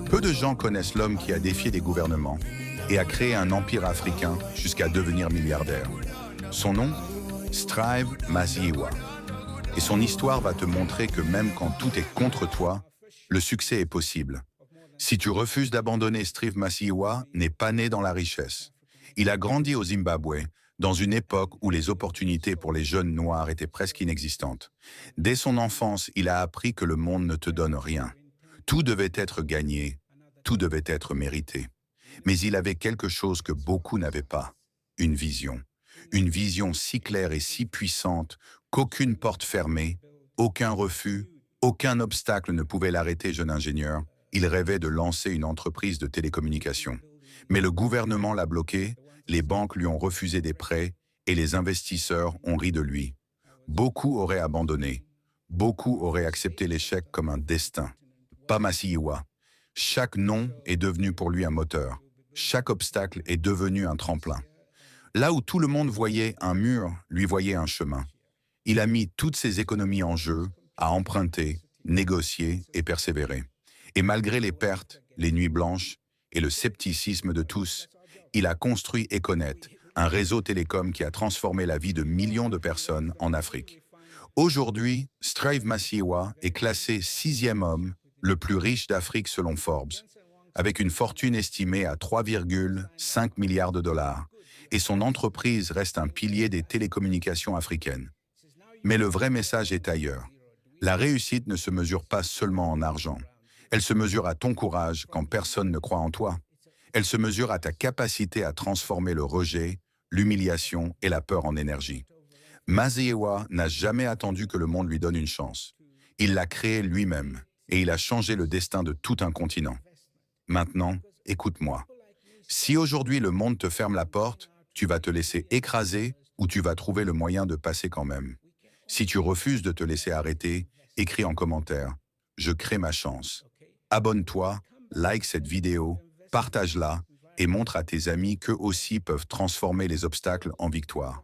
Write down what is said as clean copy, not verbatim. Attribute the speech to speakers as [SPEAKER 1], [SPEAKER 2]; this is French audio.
[SPEAKER 1] Peu de gens connaissent l'homme qui a défié des gouvernements et a créé un empire africain jusqu'à devenir milliardaire. Son nom, Strive Masiyiwa. Et son histoire va te montrer que même quand tout est contre toi, le succès est possible. Si tu refuses d'abandonner, Strive Masiyiwa n'est pas né dans la richesse. Il a grandi au Zimbabwe, dans une époque où les opportunités pour les jeunes noirs étaient presque inexistantes. Dès son enfance, il a appris que le monde ne te donne rien. Tout devait être gagné, tout devait être mérité. Mais il avait quelque chose que beaucoup n'avaient pas, une vision. Une vision si claire et si puissante qu'aucune porte fermée, aucun refus, aucun obstacle ne pouvait l'arrêter, jeune ingénieur. Il rêvait de lancer une entreprise de télécommunications. Mais le gouvernement l'a bloqué, les banques lui ont refusé des prêts et les investisseurs ont ri de lui. Beaucoup auraient abandonné, beaucoup auraient accepté l'échec comme un destin. Pas Masiyiwa. Chaque non est devenu pour lui un moteur. Chaque obstacle est devenu un tremplin. Là où tout le monde voyait un mur, lui voyait un chemin. Il a mis toutes ses économies en jeu, a emprunté, négocié et persévéré. Et malgré les pertes, les nuits blanches et le scepticisme de tous, il a construit Econet, un réseau télécom qui a transformé la vie de millions de personnes en Afrique. Aujourd'hui, Strive Masiyiwa est classé 6e homme le plus riche d'Afrique selon Forbes, avec une fortune estimée à 3,5 milliards de dollars, et son entreprise reste un pilier des télécommunications africaines. Mais le vrai message est ailleurs. La réussite ne se mesure pas seulement en argent. Elle se mesure à ton courage quand personne ne croit en toi. Elle se mesure à ta capacité à transformer le rejet, l'humiliation et la peur en énergie. Masiyiwa n'a jamais attendu que le monde lui donne une chance. Il l'a créé lui-même et il a changé le destin de tout un continent. Maintenant, écoute-moi. Si aujourd'hui le monde te ferme la porte, tu vas te laisser écraser ou tu vas trouver le moyen de passer quand même. Si tu refuses de te laisser arrêter, écris en commentaire « Je crée ma chance ». Abonne-toi, like cette vidéo, partage-la et montre à tes amis qu'eux aussi peuvent transformer les obstacles en victoire.